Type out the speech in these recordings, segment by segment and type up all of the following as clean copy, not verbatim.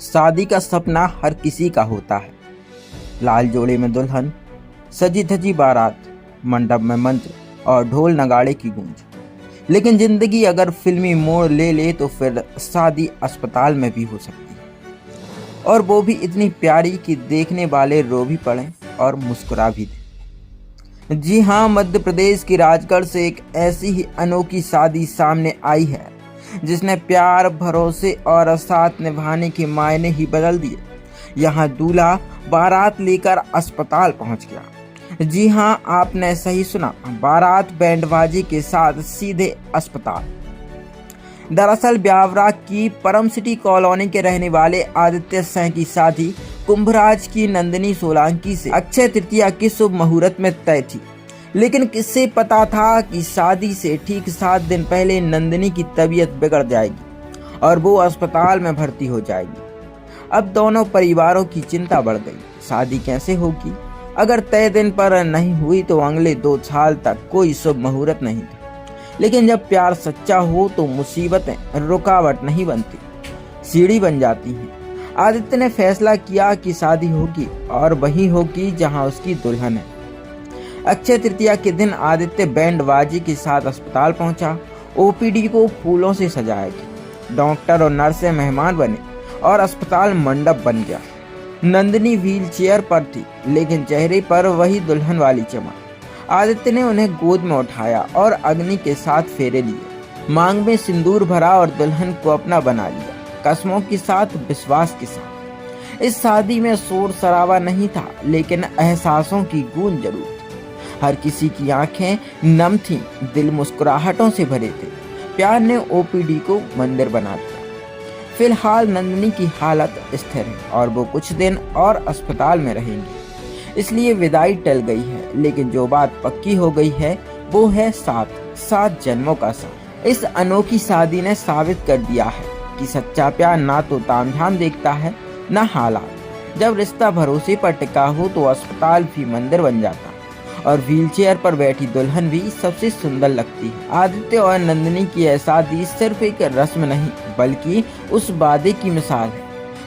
शादी का सपना हर किसी का होता है। लाल जोड़े में दुल्हन, सजी धजी बारात, मंडप में मंत्र और ढोल नगाड़े की गूंज। लेकिन जिंदगी अगर फिल्मी मोड़ ले ले तो फिर शादी अस्पताल में भी हो सकती है, और वो भी इतनी प्यारी कि देखने वाले रो भी पड़े और मुस्कुरा भी दें। जी हाँ, मध्य प्रदेश की राजगढ़ से एक ऐसी ही अनोखी शादी सामने आई है जिसने प्यार, भरोसे और साथ निभाने के मायने ही बदल दिए। यहाँ दूल्हा बारात लेकर अस्पताल पहुंच गया। जी हाँ, आपने सही सुना, बारात बैंडबाजी के साथ सीधे अस्पताल। दरअसल ब्यावरा की परम सिटी कॉलोनी के रहने वाले आदित्य सिंह की शादी कुंभराज की नंदिनी सोलंकी से अक्षय तृतीया की शुभ मुहूर्त में तय थी। लेकिन किससे पता था कि शादी से ठीक 7 दिन पहले नंदिनी की तबीयत बिगड़ जाएगी और वो अस्पताल में भर्ती हो जाएगी। अब दोनों परिवारों की चिंता बढ़ गई। शादी कैसे होगी? अगर तय दिन पर नहीं हुई तो अगले 2 साल तक कोई शुभ मुहूर्त नहीं था। लेकिन जब प्यार सच्चा हो तो मुसीबतें रुकावट नहीं बनती, सीढ़ी बन जाती हैं। आदित्य ने फैसला किया कि शादी होगी और वही होगी जहां उसकी दुल्हन है। अक्षय तृतीया के दिन आदित्य बैंडबाजी के साथ अस्पताल पहुंचा। ओपीडी को फूलों से सजाया गया, डॉक्टर और नर्सें मेहमान बने और अस्पताल मंडप बन गया। नंदिनी व्हील चेयर पर थी, लेकिन चेहरे पर वही दुल्हन वाली चमक। आदित्य ने उन्हें गोद में उठाया और अग्नि के साथ फेरे लिए, मांग में सिंदूर भरा और दुल्हन को अपना बना लिया, कसमों के साथ, विश्वास के साथ। इस शादी में शोर शराबा नहीं था, लेकिन एहसासों की गूंज जरूर थी। हर किसी की आंखें नम थीं, दिल मुस्कुराहटों से भरे थे। प्यार ने ओपीडी को मंदिर बना दिया। फिलहाल नंदिनी की हालत स्थिर है और वो कुछ दिन और अस्पताल में रहेंगी, इसलिए विदाई टल गई है। लेकिन जो बात पक्की हो गई है वो है 7 जन्मों का साथ। इस अनोखी शादी ने साबित कर दिया है कि सच्चा प्यार ना तो तामझाम देखता है, ना हालात। जब रिश्ता भरोसे पर टिका हो तो अस्पताल भी मंदिर बन जाता है और व्हीलचेयर पर बैठी दुल्हन भी सबसे सुंदर लगती है। आदित्य और नंदिनी की यह शादी सिर्फ एक रस्म नहीं, बल्कि उस वादे की मिसाल है,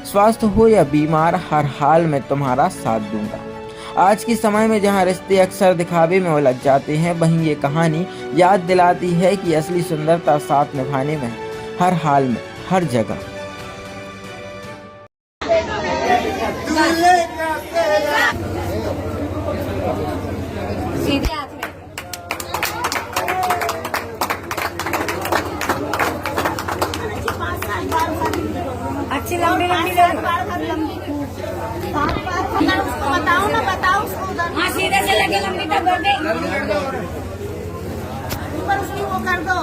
स्वास्थ्य हो या बीमार, हर हाल में तुम्हारा साथ दूंगा। आज के समय में जहां रिश्ते अक्सर दिखावे में उलझ जाते हैं, वहीं ये कहानी याद दिलाती है कि असली सुंदरता साथ निभाने में, हर हाल में, हर जगह। सीधे हाथ में अच्छी लंबी लंबी उसको बताओ ना, बताओ उसको उधर। हाँ, सीधे से लगे लंबी तक कर दे, ऊपर उसकी वो कर दो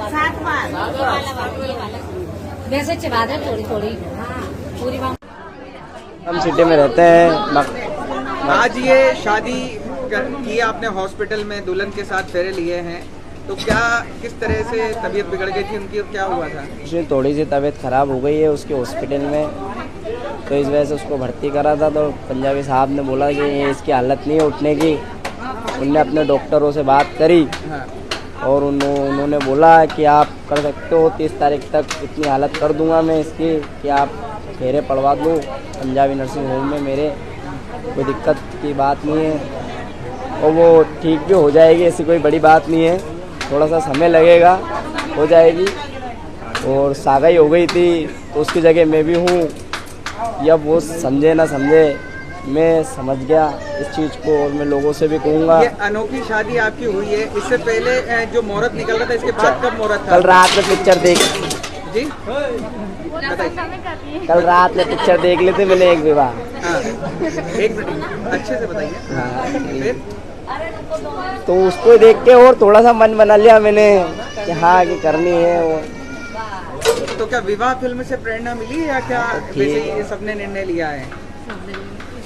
7 बार। वैसे चिपा दे थोड़ी थोड़ी। हाँ, पूरी बात। हम सिटी में रहते हैं। आज ये शादी की आपने हॉस्पिटल में दुल्हन के साथ फेरे लिए हैं, तो क्या किस तरह से तबीयत बिगड़ गई थी उनकी और क्या हुआ था? उसकी थोड़ी सी तबीयत ख़राब हो गई है उसके हॉस्पिटल में, तो इस वजह से उसको भर्ती करा था। तो पंजाबी साहब ने बोला कि ये इसकी हालत नहीं है उठने की। उनने अपने डॉक्टरों से बात करी। हाँ। और उन्होंने बोला कि आप कर सकते हो, 30 तारीख तक इतनी हालत कर दूंगा मैं इसकी कि आप फेरे पड़वा दो पंजाबी नर्सिंग होम में मेरे, कोई दिक्कत की बात नहीं है और वो ठीक भी हो जाएगी, ऐसी कोई बड़ी बात नहीं है, थोड़ा सा समय लगेगा, हो जाएगी। और सागाई हो गई थी तो उसकी जगह मैं भी हूँ। या वो समझे ना समझे, मैं समझ गया इस चीज़ को और मैं लोगों से भी कहूँगा। ये अनोखी शादी आपकी हुई है, इससे पहले जो मुहूर्त निकल रहा था, इसके बाद कब मुहूर्त था? कल रात में पिक्चर देख जी कल रात में पिक्चर देख लेते मैंने एक विवाह। हाँ, 1 मिनट अच्छे से बताइए। हाँ, फिर तो उसको देख के और थोड़ा सा मन बना लिया मैंने कि हाँ कि करनी है वो। तो क्या विवाह फिल्म से प्रेरणा मिली या क्या वैसे ही ये सबने निर्णय लिया है?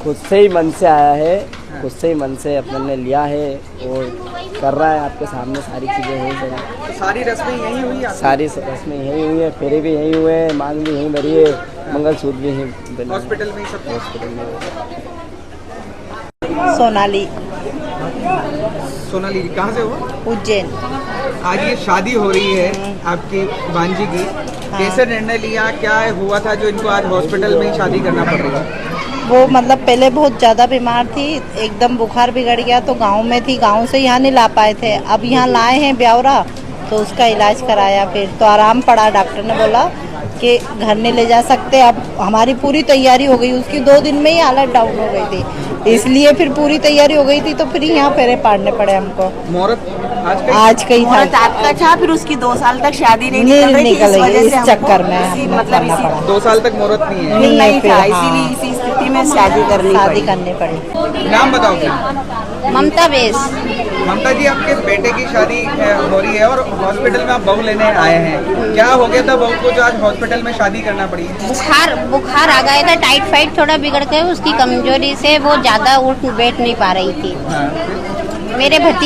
खुद से ही मन से आया है, खुद से ही मन से अपन ने लिया है और कर रहा है। आपके सामने सारी चीज़ें हैं सर। तो सारी रस्में यहीं हुई आपकी? सारी रस्में यहीं हुई है, फेरे भी यहीं हुए हैं, मांग भी यहीं भरी है, मंगलसूत्र भी यहीं हॉस्पिटल में ही सब? हॉस्पिटल में। सोनाली। सोनाली जी कहाँ से हो? उज्जैन। आज ये शादी हो रही है आपकी भांजी की, कैसे निर्णय लिया, क्या हुआ था जो इनको आज हॉस्पिटल में ही शादी करना पड़ रही है? वो मतलब पहले बहुत ज़्यादा बीमार थी, एकदम बुखार बिगड़ गया तो गांव में थी, गांव से यहाँ नहीं ला पाए थे। अब यहाँ लाए हैं ब्यावरा, तो उसका इलाज कराया, फिर तो आराम पड़ा। डॉक्टर ने बोला कि घर नहीं ले जा सकते। अब हमारी पूरी तैयारी हो गई, उसकी 2 दिन में ही हालत डाउन हो गई थी, इसलिए फिर पूरी तैयारी हो गई थी तो फिर यहाँ फेरे पाड़ने पड़े हमको। मुहूर्त आज कहीं था, मुहूर्त आपका था, फिर उसकी 2 साल तक शादी नहीं नहीं निकल रही थी, निकल इस गई, वजह इस से चक्कर में हमको हमें मतलब करना पड़ा। 2 साल तक मुहूर्त नहीं है। नहीं फिर था, हाँ, इसीलिए इसी स्थिति में शादी करनी शादी पड़ी। करनी पड़ी। नाम बताओ क्या? ममता बेस। ममता जी, आपके बेटे की शादी हो रही है और हॉस्पिटल में आप बहू लेने आए हैं, क्या हो गया था बहू को जो आज हॉस्पिटल में शादी करना पड़ी? बुखार आ गया था, टाइफाइड थोड़ा बिगड़ गया, उसकी कमजोरी से वो ज्यादा उठ बैठ नहीं पा रही थी। हाँ। मेरे भतीजे